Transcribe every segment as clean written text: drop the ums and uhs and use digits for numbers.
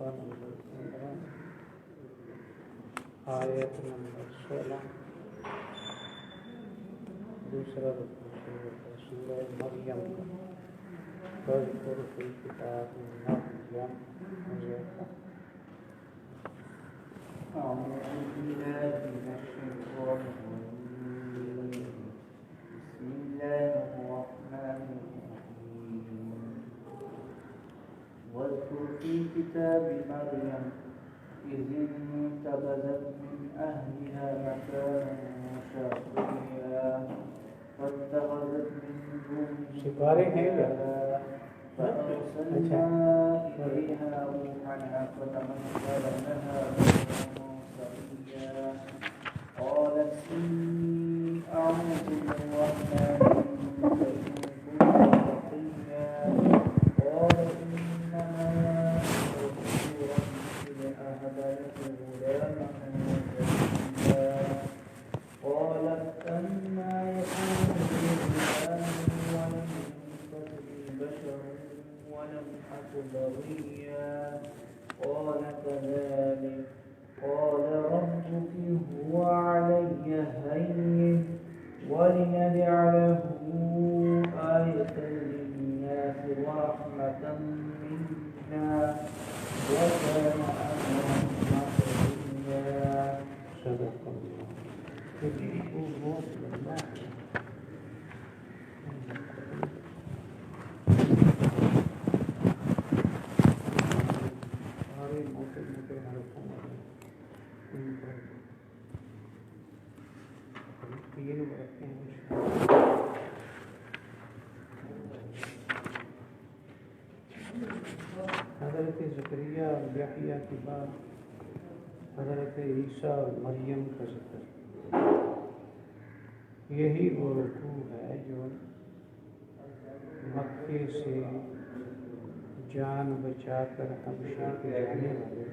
صفحہ نمبر 15 آیت نمبر 16 دوسرا رکوع سورہ مریم واذکر فی الکتاب مریم حضرت أعوذ بالله من الشيطان الرجيم بسم الله الرحمن الرحيم واذكر في الكتاب مريم إذ انتبذت من أهلها مكانا شرقيا فاتخذت من دونهم سپارے ہیں کیا؟ فأرسلنا إليها روحنا فتمثل لها بشرا قالت إني أعوذ بالرحمن منك إن كنت تقيا قال إنما أوتيته لأهب لك غلاما زكيا قالت أنى يكون لي غلام ولم يمسسني بشر ولم أك بغيا قال كذلك قال ربك هو علي هين ولنجعله آية للناس ورحمة منا وكان أمرا مقضيا. صدق اللہ. حضرت زکریہ اور یحییٰ کے بعد حضرت عیسیٰ اور مریم کا ذکر. یہی وہ رکوع ہے جو مکے سے جان بچا کر حبشہ کے جانے والے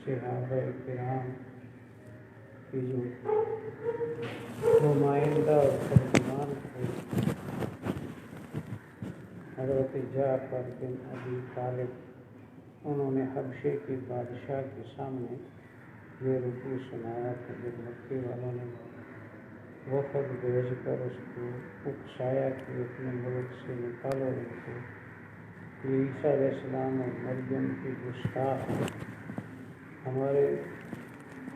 صحابہ کرام کی جو نمائندہ اور ترجمان تھے حضرت جعفر بن ابی طالب، انہوں نے حبشے کے بادشاہ کے سامنے یہ رکوع سنایا تھا. جب مکے والوں نے وفد بھیج کر اس کو اکسایا کہ اپنے ملک سے نکالو ان کو، یہ عیسیٰ علیہ السلام اور مریم کی گستاخ ہیں، ہمارے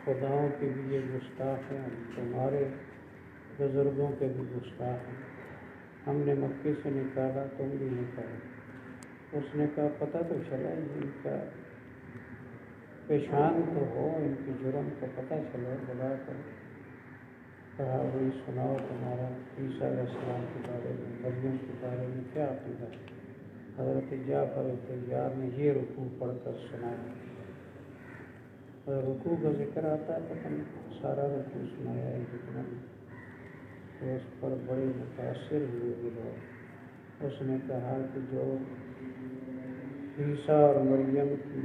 خداؤں کے بھی یہ گستاخ ہیں، تمہارے بزرگوں کے بھی گستاخ ہیں، ہم نے مکے سے نکالا تم بھی نکالو. اس نے کہا پتہ تو چلا ان کا پیشان تو ہو، ان کی جرم کا پتہ چلا، بلا کر کہا وہی سناؤ تمہارا عیسیٰ علیہ السلام کے بارے میں، مریم کے بارے میں کیا عقیدہ. حضرت جعفر طیار نے یہ رکوع پڑھ کر سنایا. رکوع کا ذکر آتا ہے پتہ نہیں سارا رکوع سنایا ہے جتنا تو اس پر بڑے متاثر ہوئے وہ لوگ. اس نے کہا کہ جو عیسیٰ اور مریم کی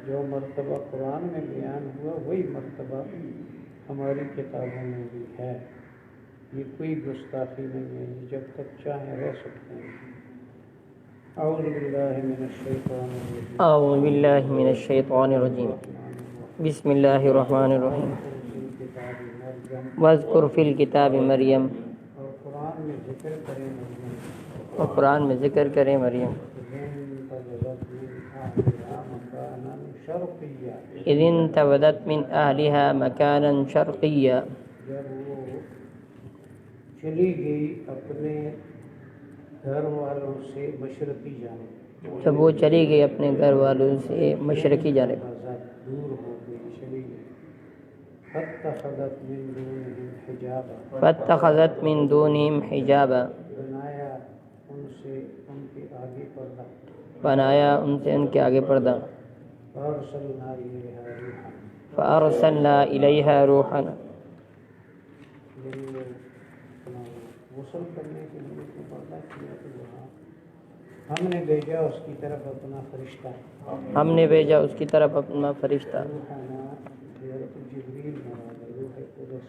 جو مرتبہ قرآن میں بیان ہوا وہی مرتبہ ہماری کتابوں میں بھی ہے. یہ کوئی گستاخی نہیں ہے، یہ جب تک چاہیں رہ سکتے ہیں. اعوذ باللہ من الشیطان الرجیم. اعوذ باللہ من الشیطان الرجیم. بسم اللہ الرحمن الرحیم. واذکر فی الکتاب مریم، اور قرآن میں ذکر کریں مریم، اور قرآن میں ذکر کریں مریم. اذ انتبذت من اہلها مکانا شرقیا، جب وہ چلی گئی اپنے گھر والوں سے مشرقی جانب، جب وہ چلی گئی اپنے گھر والوں سے مشرقی جانب، دور ہو گئی چلی گئی. فاتخذت من دونهم حجابا، فاتخذت من دونهم حجابا، بنایا ان سے ان کے آگے پردہ. بنایا ان سے ان کے آگے پردہ. فارسلنا الیہا روحا، فارسلنا الیہا روحنا، یعنی وہ غسل کرنے کے لیے جو پردہ کیا تو وہاں ہم نے بھیجا اس کی طرف اپنا فرشتہ. ہم نے بھیجا اس کی طرف اپنا فرشتہ. روحنا حضرت جبریل مراد روح قدس.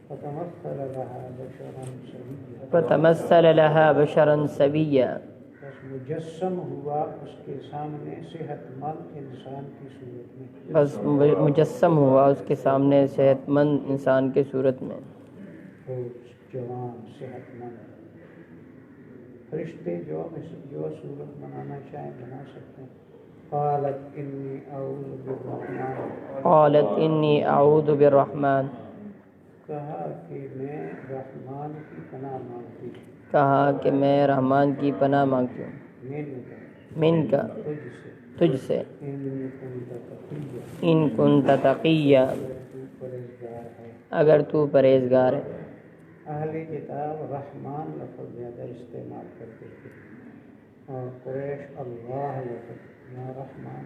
فتمثل لها بشرا سویا، فتمثل لها بشرا سویا، بس مجسم ہوا اس کے سامنے صحت مند انسان کی صورت میں، بس مجسم ہوا اس کے سامنے صحت مند انسان کی صورت میں، وہ جوان صحت مند۔ فرشتے جو صورت بنانا چاہیں بنا سکتے ہیں۔ قالت انی اعوذ بالرحمن، قالت انی اعوذ بالرحمن، کہا کہ میں رحمان کی پناہ مانگتی ہوں، کہا کہ میں رحمان کی پناہ مانگتی ہوں، من کا تجھ سے، ان کنت تقیا، پرہیزگار ہے۔ اگر تو پرہیزگار ہے۔ اہل کتاب رحمان لفظ زیادہ استعمال کرتے تھے اور قریش اللہ لفظ یا رحمان۔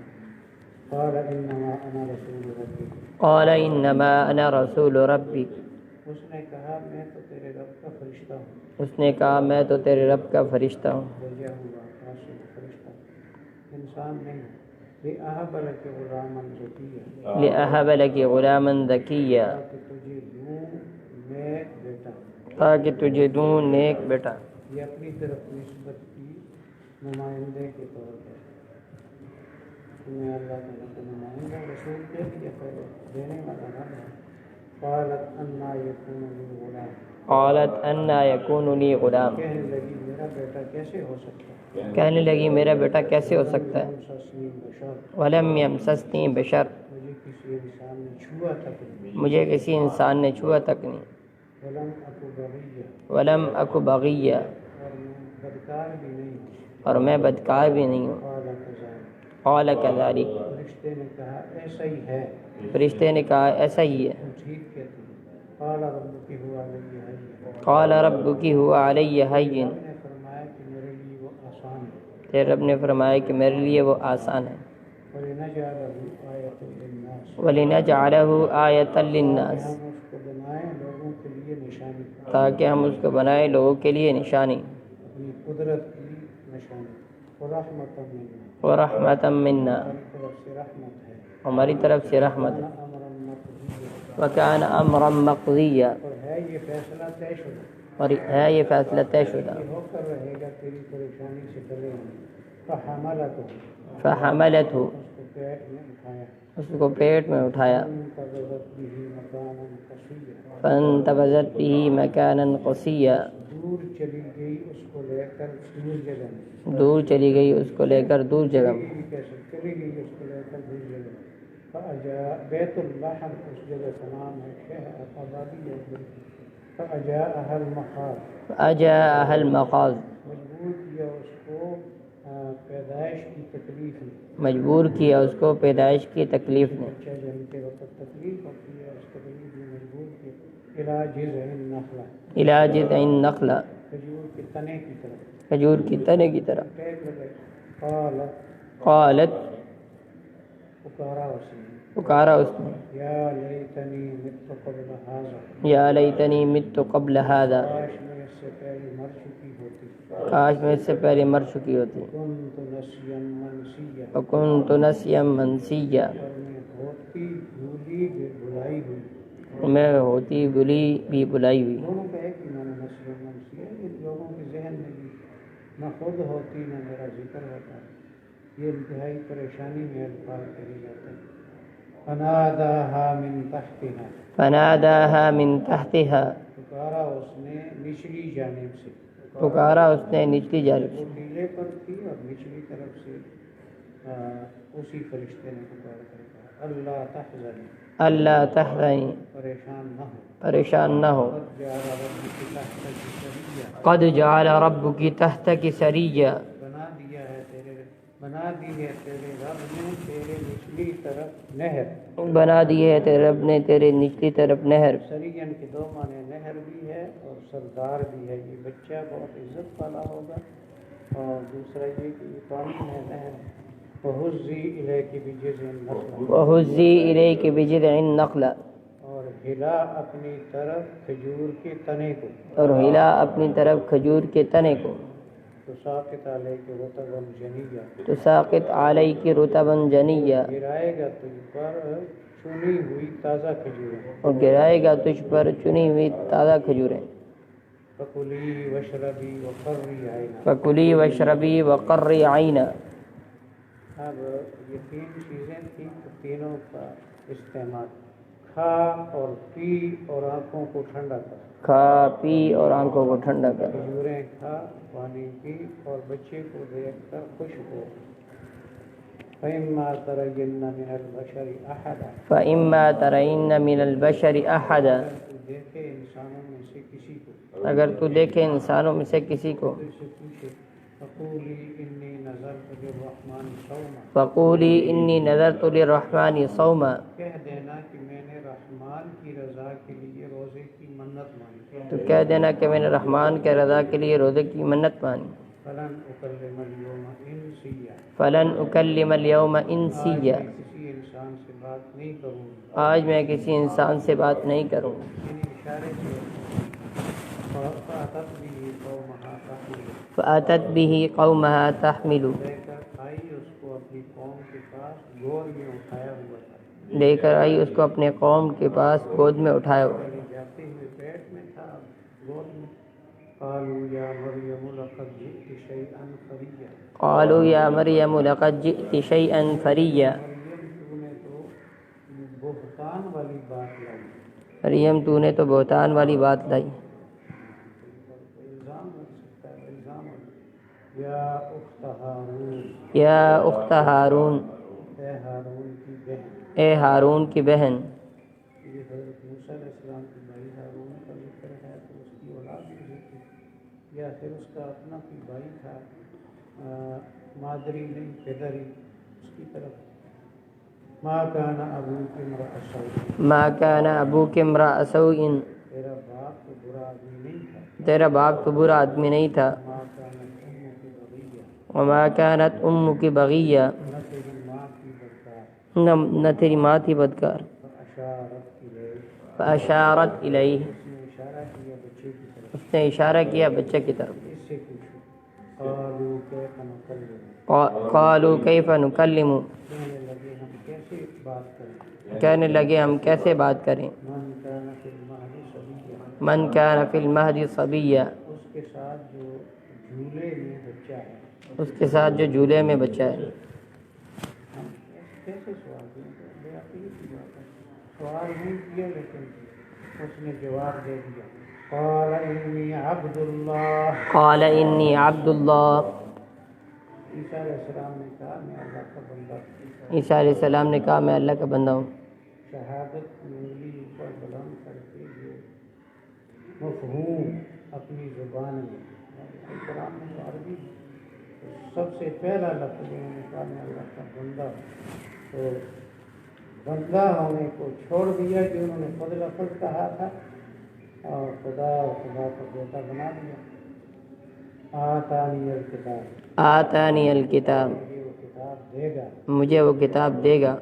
قال انما انا رسول ربک، قال انما انا رسول ربک، اس نے کہا میں تو تیرے رب کا فرشتہ ہوں، اس نے کہا میں تو تیرے رب کا فرشتہ ہوں، بھیجا ہوا رسول فرشتہ، انسان نہیں۔ لأہب لک غلاما زکیا، لأہب لک غلاما زکیا، کہ تجھے دوں نیک بیٹا۔ تاکہ تجھے دوں نیک بیٹا۔ یہ اپنی طرف نسبت کی نمائندے کے طور پر، تمہیں اللہ تعالیٰ کا نمائندہ رسول کہہ دیا، پہلے دینے والا نہ ہے۔ قالت انا یکون لی غلام، قالت انا یکون لی غلام، کہنے لگی میرا بیٹا کیسے ہو سکتا ہے، کہنے لگی میرا بیٹا کیسے ہو سکتا ہے، یمسسنی بشر، ولم یمسسنی بشر، مجھے کسی انسان نے چھوا تک نہیں، مجھے کسی انسان نے چھوا تک نہیں، ولم اکو بغیہ، ولم اک بغیہ، اور میں بدکار بھی نہیں ہوں۔ اور میں بدکار بھی نہیں ہوں۔ قال کذالک، قال کذالک، فرشتے نے کہا ایسا ہی ہے، فرشتے نے کہا ایسا ہی ہے۔ تم ٹھیک کہتے ہیں۔ قال ربک هو علی هین، قال ربک هو علی ہین، رب نے فرمایا کہ میرے لیے وہ آسان ہے، تیرے رب نے فرمایا کہ میرے لیے وہ آسان ہے، وَلِنَجْعَلَهُ آیَةً لِلنَّاسِ، وَلِنَجْعَلَهُ آیَةً کہ لِلنَّاسِ، ہم اس کو بنائیں لوگوں کے لیے نشانی، تاکہ ہم اس کو بنائیں لوگوں کے لیے نشانی، اپنی قدرت کی نشانی۔ وَرَحْمَةً مِّنَّا، وَرَحْمَةً مِّنَّا، ہماری طرف سے رحمت ہے، ہماری طرف سے رحمت ہے، أَمْرًا مَّقْضِيًّا، وَكَانَ أَمْرًا مَّقْضِيًّا، اور ہے یہ فیصلہ طے شدہ، اور ہے یہ فیصلہ طے شدہ۔ یہ ہو کر رہے گا، تیری پریشانی سے ڈرے ہوں۔ فَحَمَلَتْهُ، فَحَمَلَتْهُ، اس کو پیٹ میں اٹھایا، اس کو پیٹ میں اٹھایا، فَانتَبَذَتْ بِهِ مَكَانًا قَصِيًّا، فَانتَبَذَتْ بِهِ مَكَانًا قَصِيًّا، دور چلی گئی اس کو لے کر دور جگہ میں، دور چلی گئی اس کو لے کر دور جگہ میں، چلی گئی اس کو لے کر دور جگہ۔ بیت اللحم اس جگہ کا نام ہے، شہر آبادی ہے۔ فأجاءها المخاض، فأجاءها المخاض، مجبور کیا اس کو پیدائش کی تکلیف نے، مجبور کیا اس کو پیدائش کی تکلیف نے، بچہ جنتے وقت تکلیف ہوتی ہے، اس تکلیف نے مجبور کیا۔ إلى جذع النخلة، إلى جذع النخلة، کھجور کے تنے کی طرف، کھجور کی تنے کی طرف، ٹیک لگائی۔ قالت، قالت، پکارا اس نے، پکارا اس نے، یا لیتنی مت قبل هذا، یا لیتنی مت قبل هذا، کاش میں اس سے پہلے مر چکی ہوتی، کاش میں اس سے پہلے مر چکی ہوتی، كنت نسيا منسيا، وکنت نسیا منسیا، اور میں ہوتی بھولی بھلائی ہوئی۔ میں ہوتی بھولی بھی بلائی ہوئی۔ دونوں کا ایک ہی معنی نسیہ منسیہ، ان لوگوں کے ذہن میں بھی نہ خود ہوتی نہ میرا ذکر ہوتا، یہ انتہائی پریشانی میں الفاظ کہے جاتے ہیں۔ فناداها من تحتها، فناداها من تحتها، پکارا اس نے نچلی جانب سے، پکارا اس نے نچلی جانب وہ سے، ٹیلے پر تھی اور نچلی طرف سے اسی فرشتے نے پکار کر کہا اللہ تحزن، اللہ تحزنی، پریشان نہ ہو، پریشان نہ ہو، قد جعل ربك تحتك قد جعل ربك تحتك سريا، سریا، بنا دی ہے تیرے رب نے تیرے نچلی طرف نہر۔ بنا دی ہے تیرے رب نے تیرے نچلی طرف نہر۔ سرین کے دو معنی، نہر بھی ہے اور سردار بھی ہے، یہ بچہ بہت عزت والا ہوگا، اور دوسرا یہ کہ یہ پانی ہے، نہر۔ وَهُزِّي إِلَيْكِ بِجِذْعِ النَّخْلَةِ، وَهُزِّي إِلَيْكِ بِجِذْعِ النَّخْلَةِ، اور ہلا اپنی طرف کھجور کے تنے کو، اور ہلا اپنی طرف کھجور کے تنے کو، تساقط علیک رطبا جنیا، تساقط علیک رطبا جنیا، گرائے گا تجھ پر چنی ہوئی تازہ کھجوریں، اور گرائے گا تجھ پر چنی ہوئی تازہ کھجوریں۔ فکلی وشربی وقرری عینا. فکلی وشربی وقرری عینا. اب یہ تین چیزیں تھیں تو تینوں کا استعمال. کھا اور پی اور آنکھوں کو ٹھنڈا کر. کھا پی اور آنکھوں کو ٹھنڈا کر. کھجوریں کھا، پانی پی اور بچے کو دیکھ کر خوش ہو. فَإِمَّا تَرَيِنَّ مِنَ الْبَشَرِ أَحَدًا. فَإِمَّا تَرَيِنَّ مِنَ الْبَشَرِ أَحَدًا. دیکھے انسانوں میں سے کسی کو. اگر تو دیکھے انسانوں میں سے کسی کو. تو اس سے پوچھے فَقُولِي إِنِّي نَذَرْتُ لِلرَّحْمَنِ صَوْمًا. فَقُولِي إِنِّي نَذَرْتُ لِلرَّحْمَنِ صَوْمًا. کہہ دینا کہ میں نے رحمان کی رضا کے لیے روزے کی منت مانی. تو کہہ دینا کہ میں نے رحمان کے رضا کے لیے روزے کی منت مانی. فَلَنْ أُكَلِّمَ الْيَوْمَ إِنسِيًّا. فَلَنْ أُكَلِّمَ الْيَوْمَ آج إِنسِيًّا. میں کسی انسان سے بات نہیں کروں گا. آج میں کسی انسان سے بات نہیں کروں. یعنی اشارے سے فَأَتَتْ بِهِ قَوْمَهَا تَحْمِلُهُ. فَأَتَتْ بِهِ قَوْمَهَا تَحْمِلُهُ. لے کر آئی اس کو اپنی قوم کے پاس گود میں اٹھایا ہوا تھا. لے کر آئی اس کو اپنے قوم کے پاس گود میں اٹھایا ہوا. جاتے ہوئے پیٹ میں تھا، گود میں. قالوا یا مریم لقد جئت شیئا فریا. قالوا یا مریم لقد جئت شیئا فریا. مریم تو نے تو بہتان والی بات لائی. مریم تو نے تو بہتان والی بات لائی. الزام لگ سکتا ہے. الزام یا اخت ہارون. یا اخت ہارون. اے ہارون کی بہن. اے ہارون کی بہن. یہ حضرت موسیٰ علیہ السلام کے بھائی ہارون کا ذکر ہے تو اس کی اولاد بھی ذکر ہے، یا پھر اس کا اپنا کوئی بھائی تھا، مادری نہیں پدری، اس کی طرف. ما کان ابوک امرأ سوء. ما کان ابوک امرأ سوء. تیرا باپ تو برا آدمی نہیں تھا. تیرا باپ تو برا آدمی نہیں تھا. ما کانت امک بغیہ. وما کانت امک بغیہ. نہ تیری ماں کی بدکار. نہ تیری ماں تھی بدکار. فاشارت الیہ. فاشارت الیہ. اس نے اشارہ کیا بچے کی طرف. اس نے اشارہ کیا بچے کی طرف. اس سے پوچھو. قالوا کیف نکلم. قالوا کیف نکلم. کہنے لگے ہم کیسے بات کریں. کہنے لگے ہم کیسے بات کریں. من کان فی المہد صبیا. من کان فی المہد صبیا. اس کے ساتھ جو جھولے میں بچہ ہے. اس کے ساتھ جو جھولے میں بچہ ہے. ہم کیسے سوال دیں گے. بے عقلی کی بات ہے. سوال نہیں کیا لیکن اس نے جواب دے دیا. قال انی عبد اللہ. قال انی عبد اللہ. عیسیٰ علیہ السلام نے کہا میں اللہ کا بندہ ہوں. عیسیٰ علیہ السلام نے کہا میں اللہ کا بندہ ہوں. شہادت کی انگلی اوپر بلند کر کے جو مفہوم اپنی زبان میں قرآن میں عربی سب سے پہلا لفظ انہوں نے کہا میں اللہ کا بندہ ہوں. تو بندہ ہونے کو چھوڑ دیا کہ انہوں نے خود لفظ کہا تھا اور خدا کا بیٹا بنا دیا. آتانی الکتاب. آتانی الکتاب. مجھے وہ کتاب دے گا. مجھے وہ کتاب دے گا.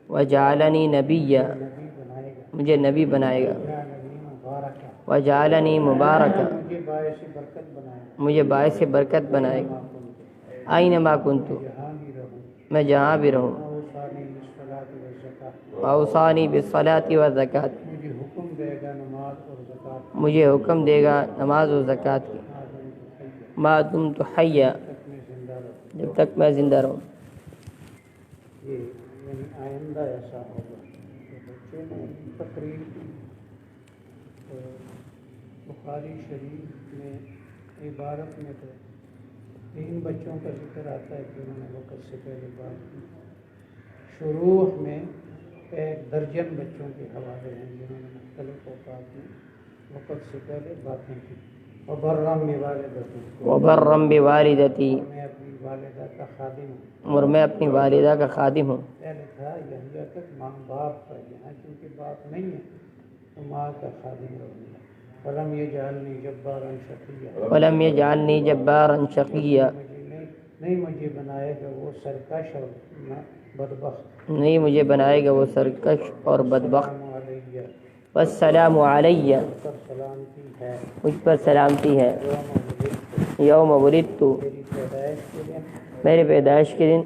وجعلنی نبیا. نبی بنائے گا. مجھے نبی بنائے گا. وجعلنی مبارکا. وجعلنی مبارکا. مجھے باعث برکت بنائے گا. مجھے باعث برکت بنائے گا. اینما کنت. جہاں بھی رہوں. میں جہاں بھی رہوں. اوصانی بالصلاۃ والزکاۃ. اوصانی بالصلاۃ والزکاۃ. مجھے حکم دے گا نماز اور زکوٰۃ. مجھے حکم دے گا نماز و زکوٰۃ کی. ما دمت حیا. جب تک میں زندہ رہوں. یہ یعنی آئندہ ایسا ہوگا. بچے نے تقریر کی. بخاری شریف میں عبارت میں تو 3 بچوں کا ذکر آتا ہے کہ انہوں نے وقت سے پہلے بات کی. شروع میں 1 درجن بچوں کے حوالے ہیں جنہوں نے مختلف اوقات میں وقت سے پہلے باتیں کی. وبرم بوالدتی. وبرم بوالدتی. میں اپنی والدہ کا خادم ہوں. اور میں اپنی والدہ کا خادم ہوں. پہلے تھا یہاں تک ماں باپ کا. یہاں کیونکہ باپ نہیں ہے تو ماں کا خادم رہوں گا. ولم یجعلنی جبارا شقیا. ولم یجعلنی جبارا شقیا. نہیں مجھے بنائے گا وہ سرکش اور بدبخت. نہیں مجھے بنائے گا وہ سرکش اور بدبخت. السلام علیہ. والسلام علیہ. پر سلامتی ہے. مجھ پر سلامتی ہے. یوم ولدت. میری پیدائش کے دن. میرے پیدائش کے دن.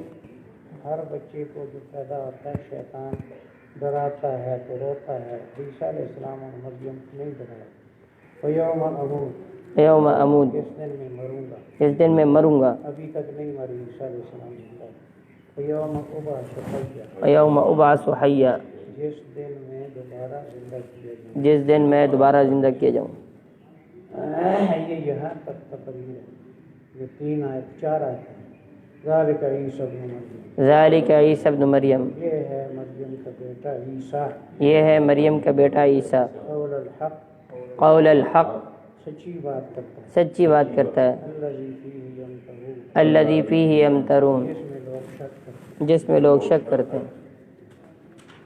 ہر بچے کو جو پیدا ہوتا ہے شیطان ڈراتا ہے تو روتا ہے. عیسیٰ علیہ السلام اور مریم نہیں ڈرایا. ویوم اموت یوم اموت، جس دن میں مروں گا، اس دن میں مروں گا، ابھی تک نہیں مری عیسیٰ علیہ السلام زندہ ہے۔ ویوم ابعث حیا، یوم ابعث حیا، جس دن میں دوبارہ زندہ کیا جاؤں جس دن میں دوبارہ زندہ کیا جاؤں۔ یہ یہاں تک تقریر ہے، یہ 3 آیت 4 آیت ہے۔ ذالک عیسی ابن مریم، ذالک عیسی ابن مریم، یہ ہے مریم کا بیٹا عیسیٰ، یہ ہے مریم کا بیٹا عیسیٰ، قول الحق، قول الحق، سچی بات کرتا ہے، سچی بات کرتا ہے، الذی فیہ یمترون، الذی فیہ یمترون، جس میں لوگ شک کرتے ہیں۔ جس میں لوگ شک کرتے ہیں۔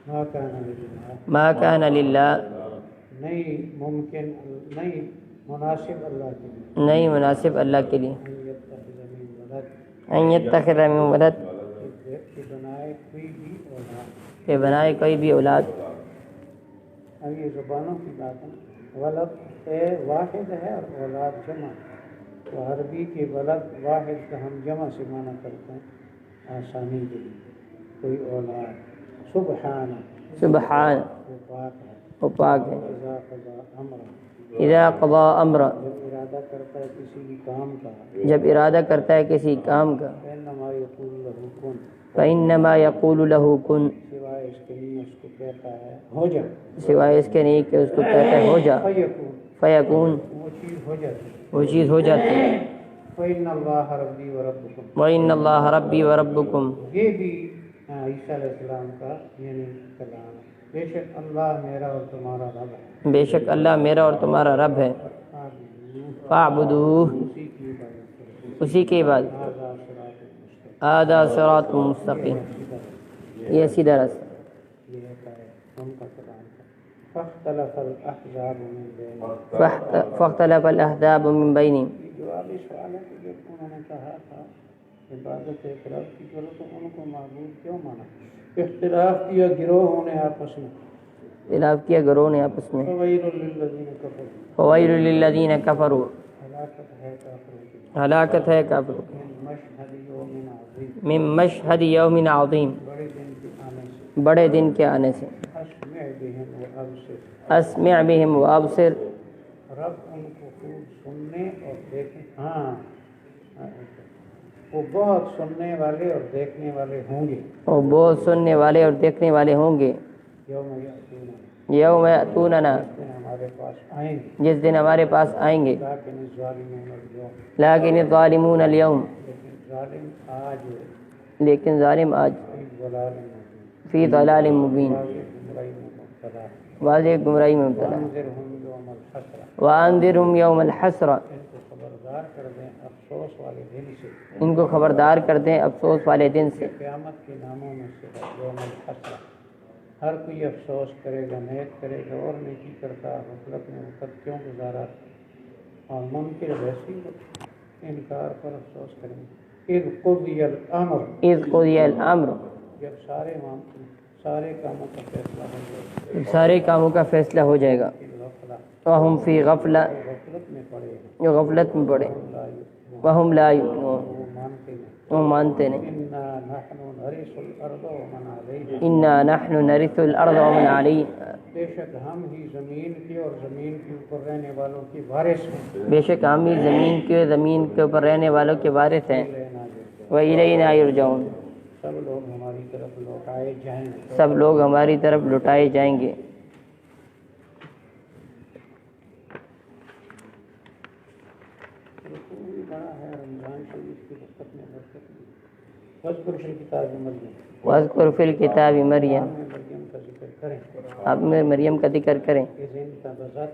ما کان للہ، ما کان للہ، نہیں ممکن، نہیں مناسب اللہ کے لیے، نہیں مناسب اللہ کے لیے، ان یتخذ من ولد، ان یتخذ من ولد، کہ بنائے کوئی بھی اولاد۔ کہ بنائے کوئی بھی اولاد۔ اب یہ زبانوں کی بات ہے، ولد واحد ہے اور اولاد جمع، تو عربی کے ولد واحد کا ہم جمع سے معنی کرتے ہیں آسانی کے لیے، کوئی اولاد۔ سبحانہ، سبحان، وہ پاک ہے، وہ پاک ہے، اذا قضا امرا، اذا قضا امرا، جب ارادہ کرتا ہے کسی بھی کام کا، جب ارادہ کرتا ہے کسی کام کا، فإنما یقول له کن، فإنما یقول له کن، سوائے اس کے نہیں اس کو کہتا ہے ہو جا، سوائے اس کے نہیں کہ اس کو کہتا ہے ہو جا، فیکون، فیکون، وہ چیز ہو جاتی ہے۔ وہ چیز ہو جاتی ہے۔ فإن اللہ ربی و ربکم، وَإِنَّ اللَّهَ رَبِّي وَرَبُّكُمْ، یہ بھی عیسیٰ علیہ السلام کا یعنی کلام ہے۔ بے شک اللہ میرا اور تمہارا رب ہے، بے شک اللہ میرا اور تمہارا رب ہے، فَاعْبُدُوهُ، اسی کی عبادت کرو، اسی کی عبادت، ھذا صراط مستقیم، هذا صراط مستقیم، یہ سیدھا راستہ۔ یہ ہے ان کا کلام ہے۔ فاختلف الاحزاب من بینہم، فاختلف الأحزاب من بينهم، یہ جوابی سوال ہے کہ جب انہوں نے کہا تھا عبادت اقرار کی کرو تو ان کو معبود کیوں مانا؟ اختلاف کیا گروہوں نے آپس میں، اختلاف کیا گروہ نے آپس میں، فویل للذین کفروا، فویل للذین کفروا، ہلاکت ہے کافروں کی، ہلاکت ہے کافروں کی، من مشہد یوم عظیم، من مشہد یوم عظیم، بڑے دن کے آنے سے، بڑے دن کے آنے سے، اسمع بہم و ابصر، اسمع بہم وابصر، رب ان کو خوب سننے اور دیکھنے، ہاں وہ بہت سننے والے اور دیکھنے والے ہوں گے، اور بہت سننے والے اور دیکھنے والے ہوں گے، یوم یأتون، یوم یأتوننا، جس دن ہمارے پاس آئیں گے، جس دن ہمارے پاس آئیں گے، لیکن الظالمون اليوم، لیکن الظالمون اليوم، لیکن ظالم آج لیکن ظالم آج فی ضلال مبین، فی ضلال مبین، واضح گمراہی میں مبتلا ہے۔ واضح گمراہی میں مبتلا، وانذرہم یوم الحسرہ، وانذرہم یوم الحسرہ، ان کو خبردار کر دیں افسوس والے دن سے، ان کو خبردار کر دیں افسوس والے دن سے، قیامت کے ناموں میں سے ہے یوم الحسرہ، ہر کوئی افسوس کرے گا، نیک کرے گا اور نیکی کرتا، غفلت میں وقت کیوں گزارا، اور منکر ویسی انکار پر افسوس کریں گے۔ اذ قضی الامر، اذ قضی الامر، جب سارے کاموں کا فیصلہ ہو جائے گا، سارے کاموں کا فیصلہ ہو جائے گا، غفلہ، وہم فی غفلہ، غفلت میں پڑے ہیں، جو غفلت میں پڑے، لا یؤمنون، وہم لا یؤمنون، وہ مانتے نہیں، وہ مانتے نہیں، انا نحن نرث الارض ومن علیہا، انا نحن نرث الارض ومن علیہا، بے شک ہم ہی زمین کے اور زمین کے اوپر رہنے والوں کے وارث ہیں، بے شک ہم ہی زمین کے اوپر رہنے والوں کے وارث ہیں، لینا جو وَإِلَيْنَا يُرْجَعُونَ، سب لوگ ہماری طرف لوٹائے جائیں گے۔ سب لوگ ہماری طرف لوٹائے جائیں گے۔ رکوع بھی بڑا ہے، رمضان شریف کی برکت میں برکت بھی۔ واذکر فی الکتاب مریم، وَاذْكُرْ فِي الْكِتَابِ مریم، ہم نے مریم کا ذکر کریں، آپ میں مریم کا ذکر کریں، اذ انتبذت،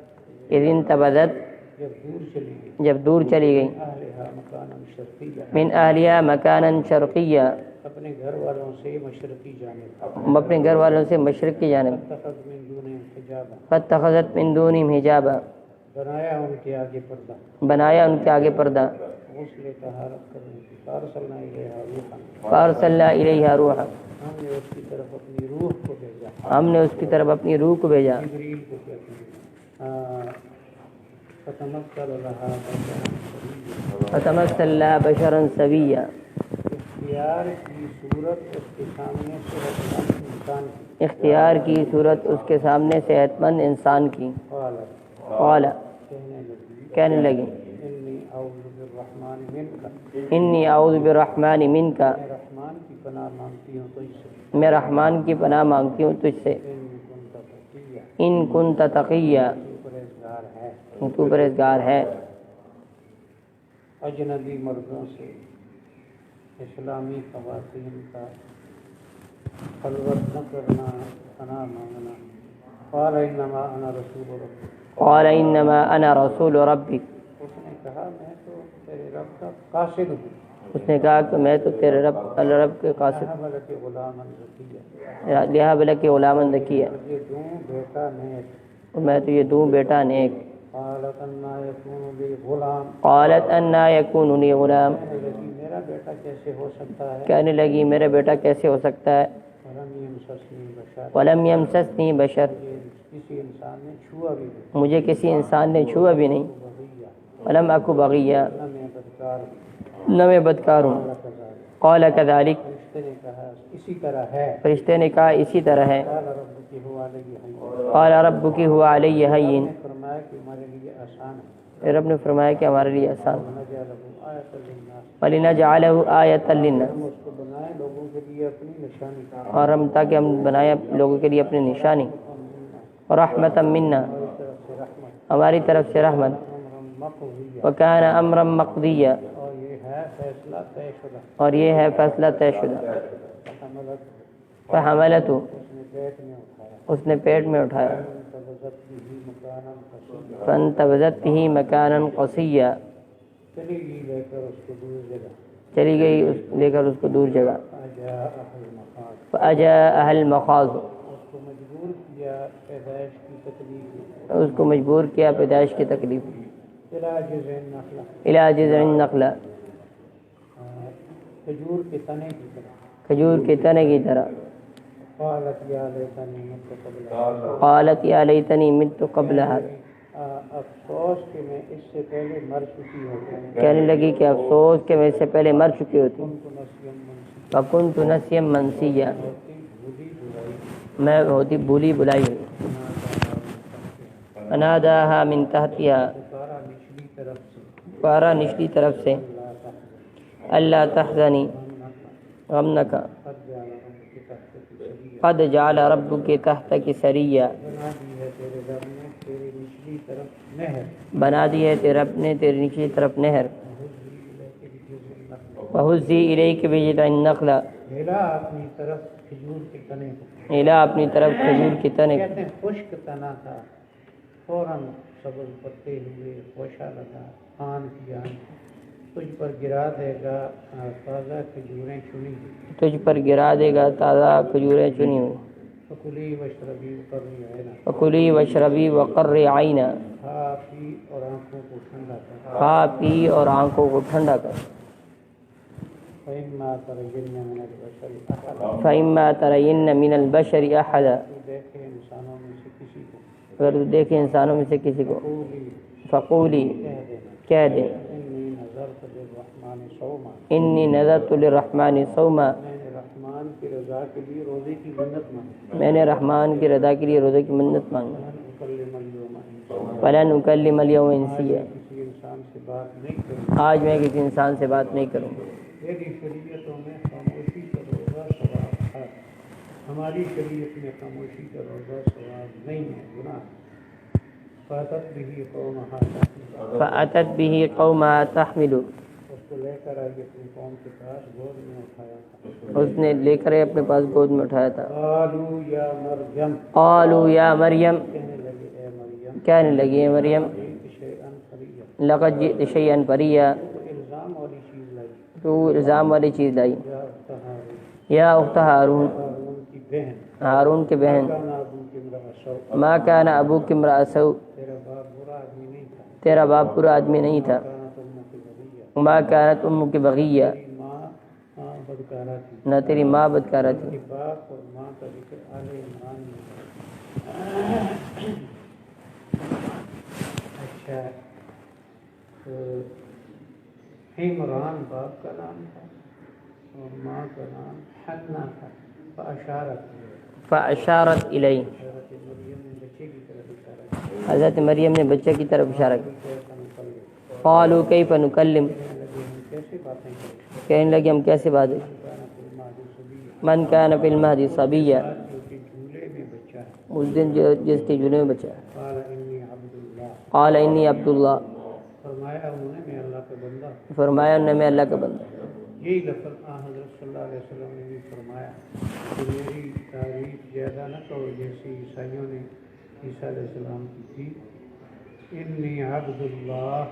اذ انتبذت، جب دور چلی گئی، جب دور چلی گئی، اہلہا مکانا شرقیہ، من اہلیہ مکانا شرقیہ، اپنے گھر والوں سے مشرقی جانب، اپنے گھر والوں سے مشرق کی جانب، اتخذ من دونہم حجابا، فاتخذت من دونہم حجابا، بنایا ان کے آگے پردہ، بنایا ان کے آگے پردہ، غسل طہارت کرنے کی، فارسلنا الیہا روحا، فارسلنا الیہا روحا، ہم نے اس کی طرف اپنی روح کو بھیجا، ہم نے اس کی طرف اپنی روح کو بھیجا، جبریل کو کہتے ہیں، فتمثل لها بشرا سویا، فتمثل لها بشرا سویا، اختیار کی صورت اس کے سامنے صحت مند انسان کی، اختیار کی صورت اس کے سامنے صحت مند انسان کی، قالت، قال، کہنے کہنے لگی انی اعوذ بالرحمن منک، انی اعوذ بالرحمن منک، میں رحمان کی پناہ مانگتی ہوں تجھ سے، میں رحمان کی پناہ مانگتی ہوں تجھ سے، ان کنت تقیہ، ان کنت تقیہ، تو پرہیزگار ہے، تو پرہیزگار ہے، اجنبی مردوں سے اسلامی خواتین کا خلوت نہ کرنا، پناہ مانگنا۔ قال انما انا رسول ربک، قال انما انا رسول ربک، اس نے کہا میں تو تیرے رب کا قاصد ہوں، اس نے کہا کہ میں تو تیرے رب کے قاصد، حملت غلاما ذکیہ، لہٰب لک غلاما ذکیہ، مجھے دوں بیٹا نیک، میں تو یہ دوں بیٹا نیک۔ قالت انا یکون لی غلام، قالت انا یکون لی غلام، کہنے لگی میرا بیٹا کیسے ہو سکتا ہے، کہنے لگی میرا بیٹا کیسے ہو سکتا ہے، ولم یمسسنی بشر، ولم یمسسنی بشر، مجھے کسی انسان نے چھوا بھی نہیں، مجھے کسی انسان نے چھوا بھی نہیں، بغیہ، ولم اکو بغیہ، نہ میں بدکار ہوں، نہ میں بدکار ہوں۔ قال کذالک، قال کذالک، فرشتے نے کہا اسی طرح ہے، فرشتے نے کہا اسی طرح ہے۔ قال ربک هو علی حی، قال ربک هو علی ہین، نے فرمایا کہ ہمارے لیے آسان ہے، رب نے فرمایا کہ ہمارے لیے آسان، ونجعلہ آیۃ للناس، وَلِنَجْعَلَهُ آیَةً لِلنَّاسِ، ہم اس کو بنائے لوگوں کے لیے اپنی نشانی، اور ہم تاکہ ہم بنائے لوگوں کے لیے اپنی نشانی، اور رحمتا منا، ہماری طرف سے رحمت، ہماری طرف سے رحمت، امر مقضیہ، وَكَانَ أَمْرًا مَقْضِيًّا، اور یہ ہے فیصلہ طے شدہ، اور یہ ہے فیصلہ طے شدہ۔ فحملت، فحملته، اس نے پیٹ میں اٹھایا، اس نے پیٹ میں اٹھایا، فانتبذت به مکانا قصیا، فانتبذت به مکانا قصیا، چلی گئی لے کر اس کو دور جگہ، چلی گئی لے کر اس کو دور جگہ، فجاءها المخاض، فأجاءها المخاض، اس کو مجبور کیا پیدائش کی تکلیف، اس کو مجبور کیا پیدائش کی تکلیف، الى جذع النخلہ، إلى جذع النخلة، کھجور کے تنے کی طرح، کھجور کے تنے کی طرح، قالت یا لیتنی مت قبل هذا، قالت یا لیتنی مت قبل هذا، افسوس کہ میں اس سے پہلے مر چکی ہوتی، کہنے لگی کہ افسوس کہ میں اس سے پہلے مر چکی ہوتی، كنت نسيا منسيا، وَكُنْتُ نَسْيًا مَنْسِيًّا، بھولی بلائی، میں ہوتی بھولی بلائی ہوئی، فناداها من تحتها، پکارا نچلی طرف سے، پارا نچلی طرف سے، لا تحزن، اللہ تحزنی، غم نہ کر، قد جعل ربك تحتك سريا، قد جعل ربك تحتك سریا، بنا دی ہے تیرے رب نے تیری نچلی طرف نہر، بنا دی ہے تیرے رب نے تیری نچلی طرف نہر، وَهُزِّي إِلَيْكِ بِجِذْعِ النَّخْلَةِ، ہلا اپنی طرف کھجور کے تنے کو، ہلا اپنی طرف کھجور کی تنے، کہتے ہیں خشک تنا تھا، فوراً سبز پتے ہوئے، خوشا لگا، آن کی آن، تجھ پر گرا دے گا تازہ کھجوریں چنی، تجھ پر گرا دے گا تازہ کھجوریں چنی ہوئی، فکلی وشربی وقرری عینا، فَكُلِي وَاشْرَبِي وَقَرِّ عَيْنًا، کھا پی اور آنکھوں کو ٹھنڈا کر، کھا پی اور آنکھوں کو ٹھنڈا کر، فإما ترين من البشر أحدا، فَإِمَّا تَرَيِنَّ مِنَ الْبَشَرِ أَحَدًا، تو دیکھے انسانوں میں سے کسی کو، اگر تو دیکھے انسانوں میں سے کسی کو، قولی فقولی، کہہ دینا، کہہ دے، انی نذرت للرحمن صوما، انی نذرت للرحمن صوما، میں نے رحمان کی رضا کے لیے روزے کی منت مانگی، میں نے رحمان کی رضا کے لیے روزے کی منت مانگی، لن أكلم اليوم إنسيا، فلن اکلم اليوم آج انسیا، میں کسی انسان سے بات نہیں کروں، آج میں کسی انسان سے بات نہیں کروں گا، میری شریعتوں میں خاموشی کا روزہ ثواب ہے، ہماری شریعت میں خاموشی کا روزہ ثواب نہیں ہے، گناہ ہے، فاتت به قومها تحمل، فأتت به قومها تحمل، اس کو لے کر آئی اپنی قوم کے پاس، گود میں اٹھایا تھا، اس نے لے کر اپنے پاس گود میں اٹھایا تھا، قالوا یا مریم، قالوا یا مریم، کہنے لگے اے مریم، کہنے لگی اے مریم، جئت شیئا فریا، لقد جئت شیئا فریا، تو الزام والی چیز لائی، تو الزام والی چیز لائی، یا اخت ہارون، یا اخت ہارون، ہارون کی بہن، ہارون کی بہن، کان ابوک امرأ سوء، ما کان ابوک امرأ سوء، تیرا باپ برا آدمی نہیں تھا، تیرا باپ برا آدمی نہیں تھا، کانت امک بغیہ، ما کانت امک بغیہ، تیری ماں بدکارہ تھی، نہ تیری ماں بدکارہ کہ تھی، باپ اور ماں کا ذکر آل عمران میں ہے۔ اچھا، تو عمران باپ کا نام تھا اور ماں کا نام حنا تھا، فاشارت، فاشارت الیہ، حضرت مریم نے بچے کی طرف اشارہ کیا، حضرت مریم نے بچے کی طرف اشارہ کیا، کیسا نکل قالوا کیف نکلم، کہنے لگے ہم کیسے باتیں کریں، کہنے لگے ہم کیسے بات، من کان فی المہدی صبیہ، جھولے میں بچہ ہے، اس دن جس کے جنوب میں بچا ہے، قال انی عبد اللہ، قال انی عبد اللہ، فرمایا انہوں نے میں اللہ کا بندہ ہوں۔ فرمایا انہیں میں اللہ کا بندہ ہوں۔ یہی لفظ حضرت صلی اللہ علیہ وسلم نے بھی فرمایا کہ میری تعریف زیادہ نہ کرو جیسی عیسائیوں نے عیسیٰ علیہ السلام کی تھی، انی عبد اللہ،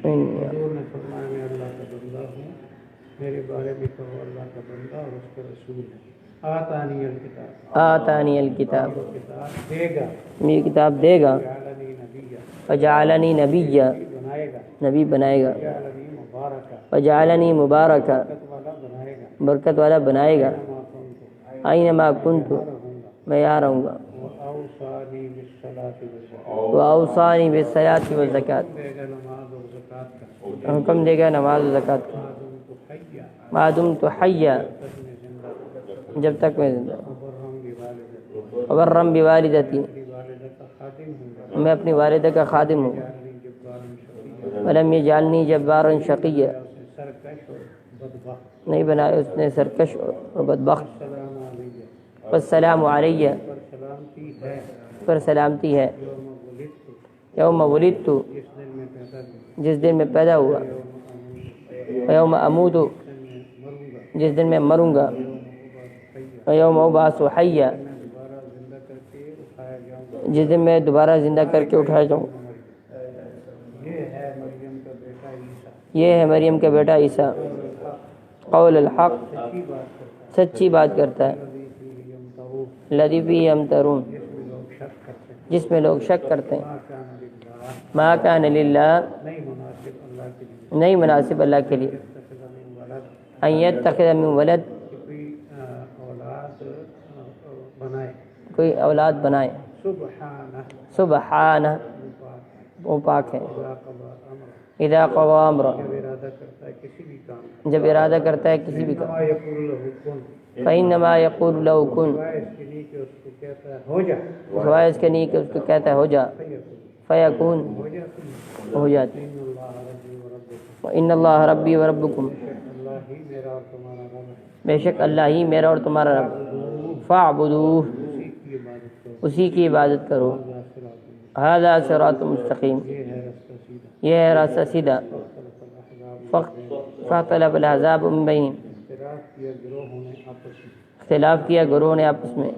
حضور نے فرمایا میں اللہ کا بندہ ہوں، میرے بارے میں کہو اللہ کا بندہ اور اس کا رسول ہے۔ آتانی الکتاب، آتانی الکتاب، وہ کتاب دے گا، میری کتاب دے گا، جعلنی نبیہ، وجعلنی نبیہ، بنائے گا، نبی بنائے گا، جعلنی مبارکہ، وجعلنی مبارکہ، برکت والا بنائے گا، برکت والا بنائے گا، اینما کنت، اینما کنت، رہوں گا، میں یہاں رہوں گا، وأوصانی بالصلاة والزکاة، وأوصانی بالصلاۃ والزکاۃ، دے گا نماز اور زکوٰۃ کا، حکم دے گا نماز و زکوٰۃ کا، ما دمت حیا، ما دمت حیا، تک میں زندہ ہوں، جب تک میں زندہ ہوں، وبرم بوالدتی، وبرم بوالدتی، میری والدہ کا خادم ہوں، میں اپنی والدہ کا خادم ہوں، جعلنی جبارا شقیا، ولم یجعلنی جبارا شقیا، سرکش اور بدبخت، نہیں بنایا اس نے سرکش اور بدبخت، السلام علیہ، والسلام علیہ، پر سلامتی ہے، پر سلامتی ہے، یوم ولدت، یوم ولدت، جس دن میں پیدا ہوں، جس دن میں پیدا ہوا، یوم اموت، ویوم اموت، جس دن میں مروں گا، جس دن میں مروں گا، یوم ابعث حیا، ویوم ابعث حیا، میں دوبارہ زندہ کر کے اٹھایا جاؤں گا، جس دن میں دوبارہ زندہ کر کے اٹھایا جاؤں گا۔ یہ ہے مریم کا بیٹا عیسیٰ، یہ ہے مریم کا بیٹا عیسیٰ، قول الحق، سچی بات کرتا سچی بات کرتا ہے، ہے، الذی فیہ یمترون، الذی فیہ یمترون، جس میں لوگ شک کرتے ہیں، جس میں لوگ شک کرتے ہیں، ما کان للہ، ما کان للہ، نہیں مناسب اللہ کے لیے، نہیں مناسب اللہ کے لیے، یتخذ من ولد، ان یتخذ من ولد، کہ کوئی اولاد بنائے، کوئی اولاد بنائے، سبحانہ، سبحانہ، وہ پاک ہے، اذا قضى امرا، اذا قضى امرا، جب ارادہ کرتا ہے کسی بھی کام کا، جب ارادہ کرتا ہے کسی بھی کام، انما یقول له کن، فإنما يقول له كن، سوائے اس کے لیے کہ اس کو کہتا ہے ہو جا، سوائے اس کے نہیں کہ اس کو کہتا ہے ہو جا، فیکون، ہو جاتی، ہو جاتی، ان اللہ ربی و ربکم، وإن اللہ ربی و ربکم، اللہ ہی میرا اور تمہارا رب ہے، بے شک اللہ ہی میرا اور تمہارا رب، فاعبدوہ، اسی کی عبادت کرو، اسی کی عبادت کرو، هذا صراط، ھذا صراط مستقیم، یہ ہے رستہ سیدھا، یہ ہے راستہ سیدھا، فاختلف الاحزاب من بینہم، اختلاف کیا گروہوں نے آپس میں، اختلاف کیا گروہ نے آپس میں،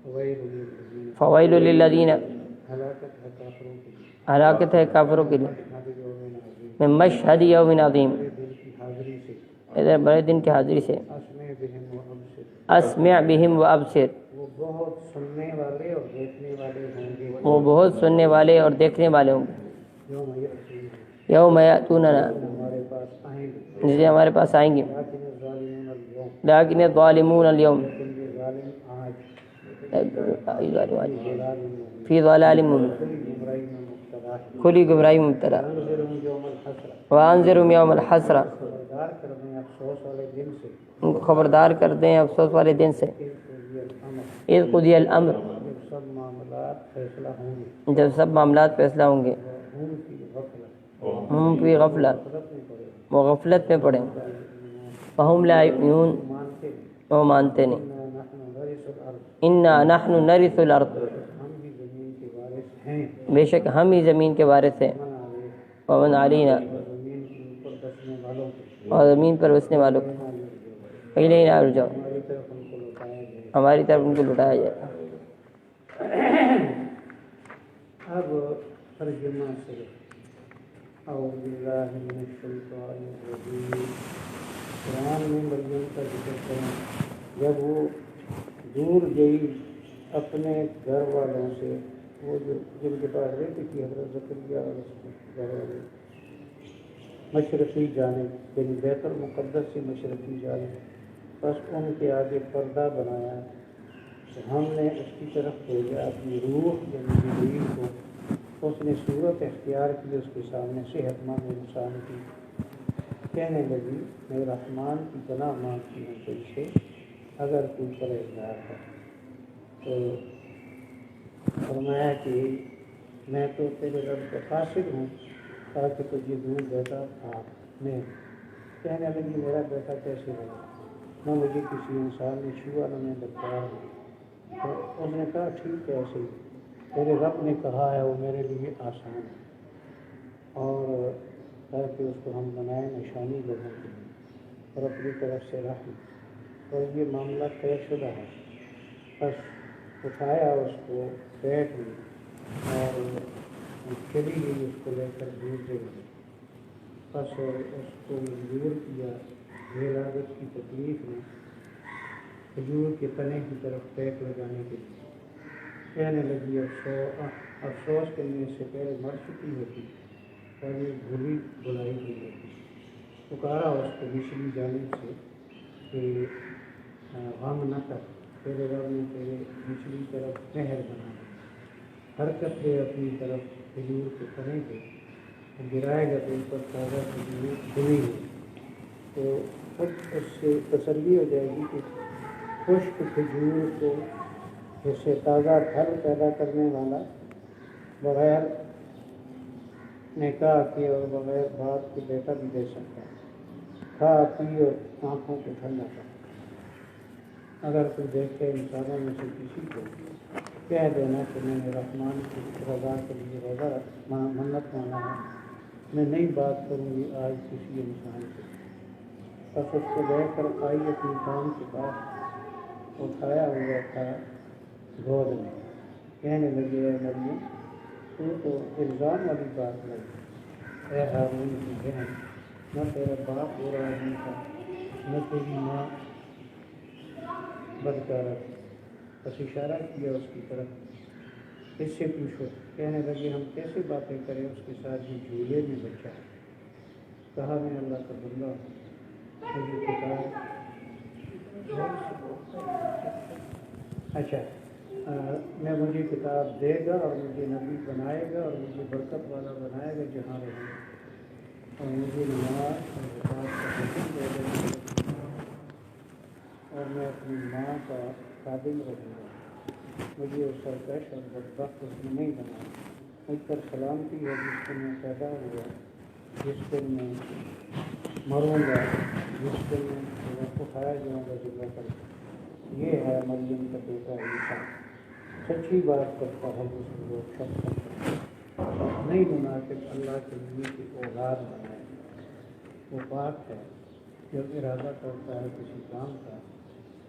ویل للذین، فویل للذین، ہلاکت ہے کافروں کے لیے، ہلاکت ہے کافروں کے لیے، مشہد یوم عظیم، من مشہد یوم عظیم، بڑے دن کی حاضری سے، ادھر بڑے دن کی حاضری سے، اسمع بہم و ابصر، اسمع بہم و ابصر، وہ بہت سننے والے اور دیکھنے والے ہوں گے، وہ بہت سننے والے اور دیکھنے والے ہوں گے، یوم یأتون، یوم یأتوننا، ہمارے پاس آئیں گے، جسے ہمارے پاس آئیں گے، لیکن الظالمون اليوم، لیکن الظالمون اليوم، لیکن یہ ظالم آج فی ضلال مبین، گمراہی میں مبتلا ہے، کھلی گمراہی میں مبتلا، انذرهم یوم الحسرہ، وانذرهم یوم الحسرہ، خبردار کر دیں افسوس والے دن سے، ان کو خبردار کر دیں افسوس والے دن سے، کہ قضی الامر، اذ قضی الامر، جب سب معاملات فیصلہ ہوں گے، جب سب معاملات فیصلہ ہوں گے، ہم کی غفلت، ہم فی غفلت، غفلت میں پڑے، وہ غفلت میں پڑیں، فہم لا یؤمنون، مانتے ہیں، وہ مانتے نہیں، نحن نرث الارض، انا نحن نرث الارض، ہم بھی زمین کے وارث ہیں، بے شک ہم ہی زمین کے وارث ہیں، من علیہ، ومن علینا، زمین کے اوپر بسنے والوں کو، اور زمین پر بسنے والوں کو، الینا ارجعوا، ہماری طرف ان کو لوٹایا جائے، ہماری طرف ان کو لٹایا جائے۔ اب ترجمہ سے، اعوذ باللہ من الشیطان الرجیم، قرآن میں مریم کا ذکر کریں، جب وہ دور گئی اپنے گھر والوں سے، وہ جن کے پاس رہتی تھی حضرت زکریا اور اس کے گھر والے، مشرقی جانب، یعنی بیت المقدس سے مشرقی جانب، بس ان کے آگے پردہ بنایا، تو ہم نے اس کی طرف بھیجا اپنی روح یعنی جبریل کو، اس نے صورت اختیار کی اس کے سامنے صحت مند انسان کی، کہنے لگی میں رحمان کی پناہ مانگتی ہوں تجھ سے اگر تو پرہیزگار ہے، تو فرمایا کہ میں تو تیرے رب کا قاصد ہوں، کہا کہ تجھے دوں بیٹا تھا میں کہنے لگی میرا بیٹا کیسے ہوگا، نہ مجھے کسی انسان نے چھوا نہ میں بدکار ہوں۔ تو اس نے کہا ٹھیک ہے ایسے ہی تیرے رب نے کہا ہے وہ میرے لیے آسان ہے، اور کہا کہ اس کو ہم بنائیں نشانی لوگوں کے لیے اور اپنی طرف سے رحم، اور یہ معاملہ طے شدہ ہے۔ بس اٹھایا اس کو بیٹھ لی اور چلی گئی اس کو لے کر دور جگہ، بس اس کو مجبور کیا ولادت کی تکلیف میں کھجور کے تنے کی طرف ٹیک لگانے کے لیے۔ کہنے لگی افسوس کرنے سے پہلے مر چکی ہوتی اور یہ بھولی بلائی گئی ہوتی۔ پکارا اس کو نچلی جانب سے کہ غم نہ کر، تیرے رب نے تیرے نچلی طرف مہر بنا دی، حرکت دے اپنی طرف کھجور کے تنے پہ، گرائے گا تو اوپر تازہ کھجور بنی ہوئی، تو خود اس سے تسلی ہو جائے گی کہ خشک کھجور کو جیسے تازہ پھل پیدا کرنے والا بغیر نکاح کے اور بغیر باپ کے بیٹا بھی دے سکتا ہے، کھا پی اور آنکھوں کو ٹھنڈا کر۔ اگر کوئی دیکھے انسانوں میں سے کسی کو کہہ دینا کہ میں نے رحمان کی رضا کے لیے منت مانا ہے، میں نہیں بات کروں گی آج کسی انسان سے، بس اس کو لے کر آئی اپنی کام کے پاس، اٹھایا ہوا تھا گود میں، کہنے لگے اے مریم تو الزام والی بات لگی، اے ہارون کی بہن، نہ تیرا باپ ہو رہا نہیں تھا نہ تیری ماں بدکارہ تھی۔ بس اشارہ کیا اس کی طرف، اس سے پوچھو۔ کہنے لگے ہم کیسے باتیں کریں اس کے ساتھ جو جھولے میں بچہ ہے۔ کہا میں اللہ کا بندہ ہوں، مجھے کتاب میں مجھے کتاب دے گا اور مجھے نبی بنائے گا اور مجھے برکت والا بنائے گا جہاں رہوں گا، اور مجھے نماز اور زکوٰۃ کا حکم دے گا اور میں اپنی ماں کا خادم رہوں گا، مجھے اس سرکش اور بدبخت اس نے نہیں بنایا۔ مجھ پر سلامتی ہے جس دن میں پیدا ہوا، جس دن میں مروں گا، جس دن میں اٹھایا جاؤں گا زندہ کر کے۔ یہ ہے مریم کا بیٹا عیسیٰ، سچی بات کرتا ہے جس کو لوگ شک کرتے ہیں، نہیں مناسب اللہ کے لیے کی اولاد بنائے۔ وہ پاک ہے، جب ارادہ کرتا ہے کسی کام کا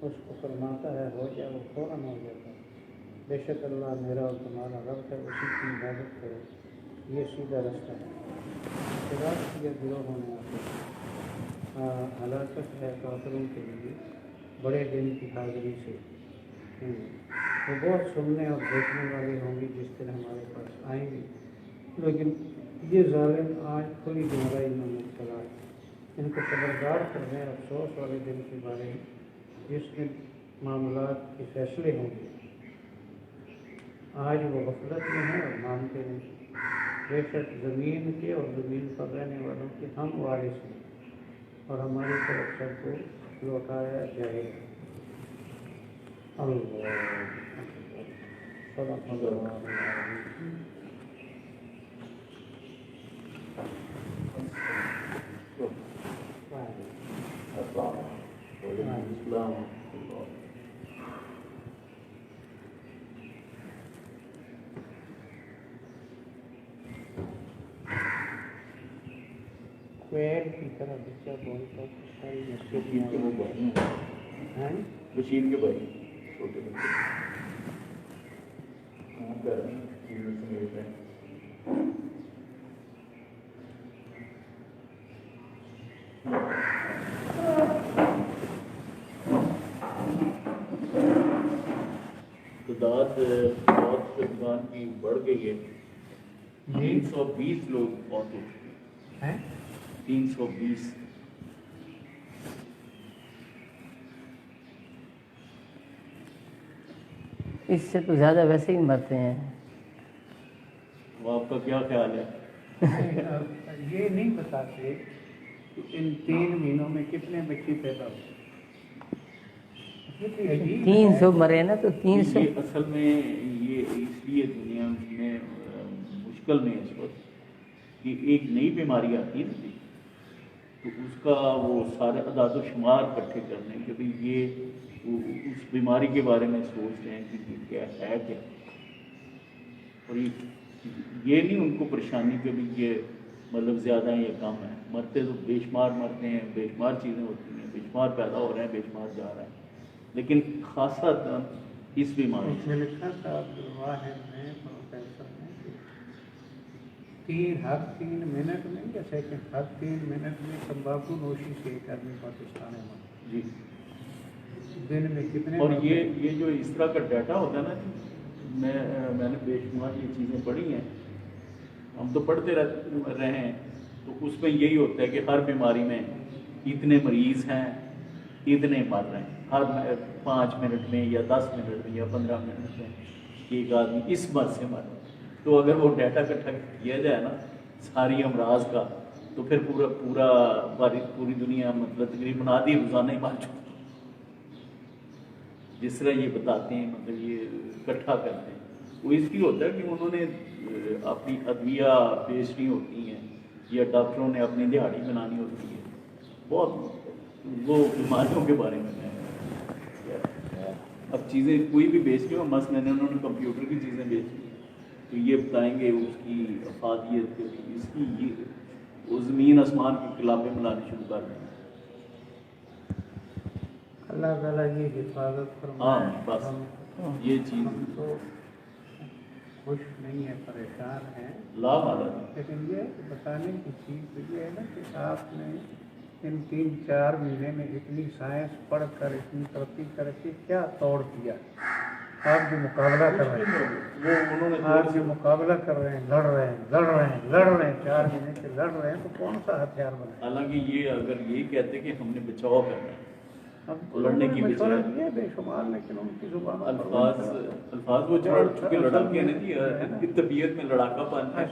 اس کو فرماتا ہے ہو جائے، وہ فوراً ہو جاتا ہے۔ بے شک اللہ میرا اور تمہارا رب ہے، اسی کی عبادت کرو، یہ سیدھا رستہ ہے۔ اعتراض کیا گروہوں نے ہلاکت ہے کافروں کے لیے بڑے دن کی حاضری سے، وہ بہت سننے اور دیکھنے والے ہوں گے جس دن ہمارے پاس آئیں گے، لیکن یہ ظالم آج کھلی گمراہی میں مبتلا ہے۔ ان کو خبردار کر دیں افسوس والے دن کے بارے میں جس دن معاملات کے فیصلے ہوں گے۔ آج وہ غفلت میں ہیں اور مانتے نہیں، بے شک زمین کے اور زمین پر رہنے والوں کے ہم وارث ہیں اور ہماری طرف سب کو لوٹایا جائے گا۔ اللہ صدق اللہ العظیم۔ کوئل کی طرح بچہ بولتا ساری مسجد ہیں بشیر کے بھائی چھوٹے بچے کام کر رہے ہیں سمیت ہیں۔ تعداد بہت دکان کی بڑھ گئی ہے، 320 لوگ بہت ہو چکے ہیں، 320۔ اس سے تو زیادہ ویسے ہی مرتے ہیں۔ آپ کا کیا خیال ہے؟ یہ نہیں بتاتے کہ ان 3 مہینوں میں کتنے بچے پیدا ہوئے۔ 300 مرے نا، تو 300 یہ اصل میں یہ اس لیے دنیا میں مشکل میں اس وقت کہ ایک نئی بیماری آتی ہے نا جی، تو اس کا وہ سارے اعداد و شمار اکٹھے کرنے کہ بھئی یہ اس بیماری کے بارے میں سوچ رہے ہیں کہ یہ کیا ہے کیا، اور یہ نہیں ان کو پریشانی کہ بھی یہ مطلب زیادہ ہیں یا کم ہیں، مرتے تو بے شمار مرتے ہیں، بے شمار چیزیں ہوتی ہیں، بے شمار پیدا ہو رہے ہیں، بے شمار جا رہے ہیں، لیکن خاصا اس بیماری سے لکھا تھا عبدالواحد نے پروفیسر نے ہر 3 منٹ میں جیسے کہ ہر 3 منٹ میں تمباکو نوشی سے ایک آدمی پاکستان میں جی، دن میں کتنے اور یہ جو اس طرح کا ڈیٹا ہوتا ہے نا جی، میں نے بے شمار یہ چیزیں پڑھی ہیں، ہم تو پڑھتے رہے ہیں، تو اس میں یہی ہوتا ہے کہ ہر بیماری میں اتنے مریض ہیں، اتنے مر رہے ہیں، ہر 5 منٹ میں یا 10 منٹ میں یا 15 منٹ میں ایک آدمی اس مرض سے مر رہا ہے۔ تو اگر وہ ڈیٹا اکٹھا کیا جائے نا ساری امراض کا، تو پھر پوری دنیا مطلب تقریباً آدھی روزانہ ہی مر چکی، جس طرح یہ بتاتے ہیں، مطلب یہ اکٹھا کرتے ہیں، وہ اس لیے ہوتا ہے کہ انہوں نے اپنی ادویہ بیچنی ہوتی ہیں یا ڈاکٹروں نے اپنی دہاڑی بنانی ہوتی ہے، بہت وہ بیماریوں کے بارے میں اب چیزیں کوئی بھی بیچتی ہو، مثلاً انہوں نے کمپیوٹر کی چیزیں بیچی تو یہ بتائیں گے اس کی افادیت، اس کی یہ وہ زمین آسمان کی کلابیں ملانی شروع کر دیں۔ اللہ تعالیٰ یہ حفاظت فرمائے۔ ہاں بس یہ چیز ہم تو خوش نہیں ہیں، پریشان ہیں، لا حالت، لیکن یہ بتانے کی چیز تو یہ ہے نا کہ آپ نے ان 3-4 مہینے میں اتنی سائنس پڑھ کر اتنی ترقی کر کے کیا توڑ دیا، آپ جو مقابلہ کر رہے ہیں، وہ انہوں نے آپ جو مقابلہ کر رہے ہیں، لڑ رہے ہیں 4 مہینے سے لڑ رہے ہیں، تو کون سا ہتھیار بنا؟ حالانکہ یہ اگر یہ کہتے کہ ہم نے بچاؤ کرنا ہے، اب لڑنے کی مشورہ بجائے دیے بے شمار، لیکن ان کی زبانوں پر الفاظ وہ چھوڑ چکے لڑاکے ہیں جی، ان کی طبیعت میں لڑاکا پن ہے۔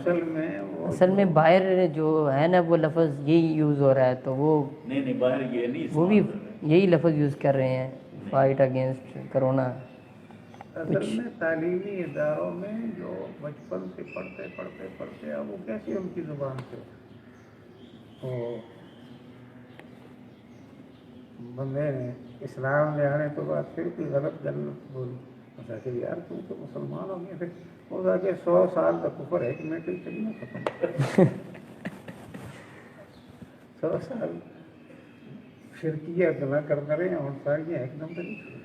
اصل میں باہر جو ہے نا وہ لفظ یہی یوز ہو رہا ہے، تو وہ نہیں باہر یہ نہیں وہ بھی استعمال کر رہے ہیں۔ یہی لفظ یوز کر رہے ہیں، فائٹ اگینسٹ کرونا۔ اصل میں تعلیمی اداروں میں جو بچپن سے پڑھتے اب وہ کیسے ان کی زبان سے بندے نے اسلام لے آنے کے بعد پھر کوئی غلط غلط بولی کہ یار تم تو مسلمان ہو گئے تھے، وہ کہا کہ 100 سال کا کفر ہے کہ میں کہیں چلی نہ ختم 100 سال شرکیہ گناہ کرتے رہے ہیں، اور ساری ایک دم سے نہیں۔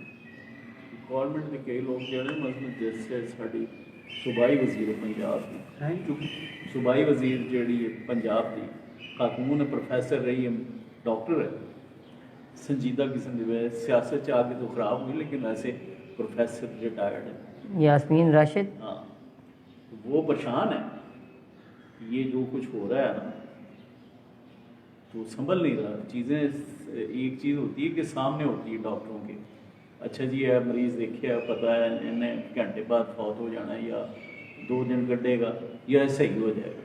گورنمنٹ کے کئی لوگ جو ہے مثلاً جیسے ساری صوبائی وزیر پنجاب کی، صوبائی وزیر جیڑی پنجاب کی خاتون پروفیسر رہی ہے، ڈاکٹر ہے، سنجیدہ قسم کی سیاست آ کے تو خراب ہوئی، لیکن ایسے پروفیسر ریٹائرڈ ہے یاسمین راشد، ہاں، وہ پریشان ہے، یہ جو کچھ ہو رہا ہے نا تو سنبھل نہیں رہا چیزیں۔ ایک چیز ہوتی ہے کہ سامنے ہوتی ہے ڈاکٹروں کے، اچھا جی ہے مریض دیکھے ہے، پتہ ہے انہیں گھنٹے بعد فوت ہو جانا ہے یا 2 دن کٹے گا یا صحیح ہو جائے گا۔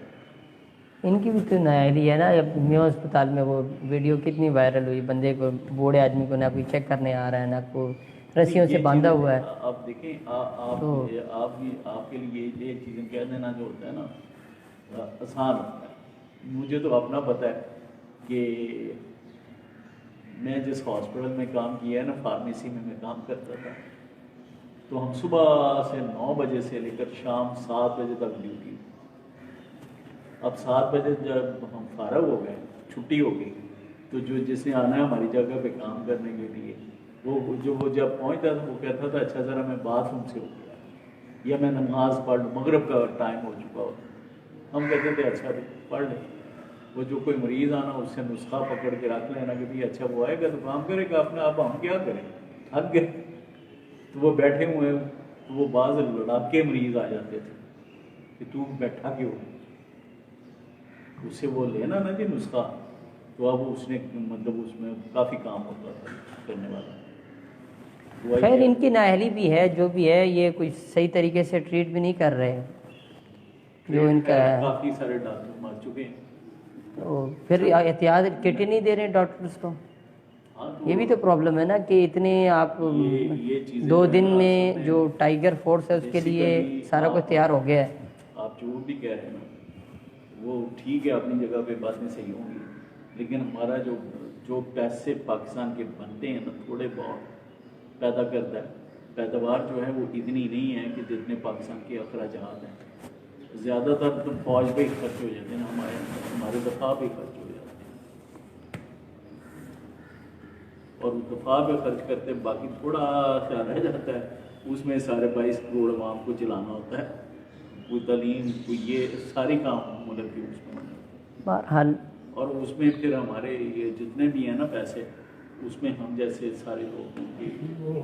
ان کی بھی تو نااہلی ہے نا۔ اب میو اسپتال میں وہ ویڈیو کتنی وائرل ہوئی، بندے کو بوڑھے آدمی کو نہ کوئی چیک کرنے آ رہا ہے، نہ کو رسیوں سے باندھا ہوا ہے۔ آپ دیکھیں آپ کے لیے یہ چیزیں کہہ دینا جو ہوتا ہے نا آسان ہوتا ہے۔ مجھے تو اپنا پتہ ہے کہ میں جس ہاسپٹل میں کام کیا ہے نا، فارمیسی میں کام کرتا تھا، تو ہم صبح سے 9 بجے سے لے کر شام 7 بجے تک ڈیوٹی۔ اب 7 بجے جب ہم فارغ ہو گئے، چھٹی ہو گئی، تو جس نے آنا ہے ہماری جگہ پہ کام کرنے کے لیے، وہ جب پہنچتا تھا وہ کہتا تھا اچھا ذرا میں باتھ روم سے ہو گیا یا میں نماز پڑھ لوں، مغرب کا ٹائم ہو چکا ہو۔ ہم کہتے تھے اچھا پڑھ لیں۔ وہ جو کوئی مریض آنا اس سے نسخہ پکڑ کے رکھ لینا کہ بھائی اچھا وہ آئے گا تو کام کرے گا اپنا، اب ہم کیا کریں، تھک گئے۔ تو وہ بیٹھے ہوئے، تو وہ بعض لڑاکے مریض آ جاتے تھے کہ تو بیٹھا کیوں، اس سے وہ لینا نا جی نسخہ، تو اب اس نے مطلب اس میں کافی کام ہوتا تھا کرنے والا۔ خیر ان کی نااہلی بھی ہے، جو بھی ہے، یہ کچھ صحیح طریقے سے ٹریٹ بھی نہیں کر رہے جو ان کا ہے۔ کافی سارے ڈاکٹر مر چکے ہیں، تو پھر احتیاط کٹ نہیں دے رہے ڈاکٹرز کو۔ یہ بھی تو پرابلم ہے نا کہ اتنے آپ 2 دن میں جو ٹائیگر فورس ہے اس کے لیے سارا کچھ تیار ہو گیا ہے۔ آپ جو بھی کہہ رہے ہیں نا، وہ ٹھیک ہے اپنی جگہ پہ باتیں صحیح ہوں گی، لیکن ہمارا جو پیسے پاکستان کے بنتے ہیں نا تھوڑے بہت پیدا کرتا ہے، پیداوار جو ہے وہ اتنی نہیں ہے کہ جتنے پاکستان کے اخراجات ہیں. زیادہ تر تو فوج پہ ہی خرچ ہو جاتے ہیں، ہمارے دفاع پہ خرچ ہو جاتے ہیں، اور دفاع پہ خرچ کرتے باقی تھوڑا سا رہ جاتا ہے، اس میں سارے 22 کروڑ عوام کو چلانا ہوتا ہے، کوئی تعلیم کوئی یہ ساری کام ملک کے اس میں ہونے ہوتے ہیں. بہرحال اور اس میں پھر ہمارے یہ جتنے بھی ہیں نا پیسے، اس میں ہم جیسے سارے لوگ وہ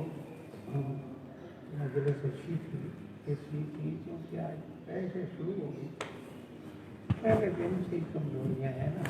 مجلس اسی تھی کیونکہ آج پیسے شروع ہو گئی، پہلے دن سے ہی کمزوریاں ہیں نا.